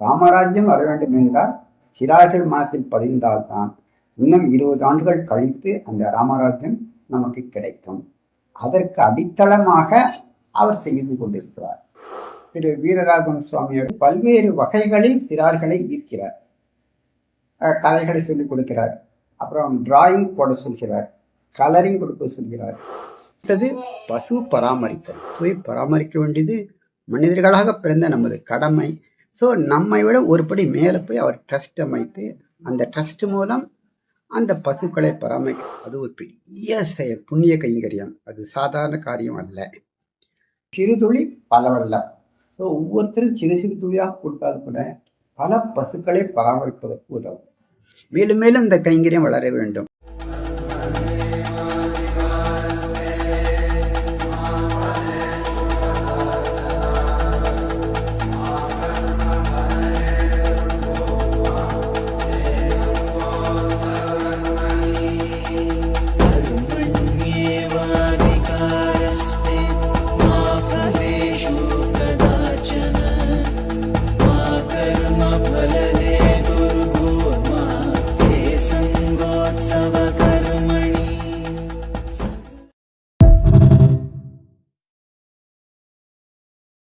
ராமராஜ்யம் வர வேண்டும் என்றால் சிறார்கள் மனத்தில் பதிந்தால்தான் இன்னும் 20 ஆண்டுகள் கழித்து அந்த ராமராஜ்யம் நமக்கு கிடைக்கும். அதற்கு அடித்தளமாக அவர் செய்து கொண்டிருக்கிறார். திரு வீரராகவன் சுவாமியோடு பல்வேறு வகைகளில் சிறார்களை ஈர்க்கிறார். கதைகளை சொல்லிக் கொடுக்கிறார், அப்புறம் டிராயிங் போட சொல்கிறார், கலரிங் கொடுக்க சொல்கிறார். பசு பராமரித்தல். போய் பராமரிக்க வேண்டியது மனிதர்களாக பிறந்த நமது கடமை. ஸோ நம்மை விட ஒருபடி மேலே போய் அவர் ட்ரஸ்ட் அமைத்து அந்த ட்ரஸ்ட் மூலம் அந்த பசுக்களை பராமரிக்க, அது ஒரு பெரிய செயல், புண்ணிய கைங்கரியம். அது சாதாரண காரியம் அல்ல. சிறுதுளி பலவல்ல. ஸோ ஒவ்வொருத்தரும் சிறு சிறு துளியாக கொடுத்தால் கூட பல பசுக்களை பராமரிப்பதற்கு உதவும். மேலும் மேலும் இந்த கைங்கரியம் வளர வேண்டும்.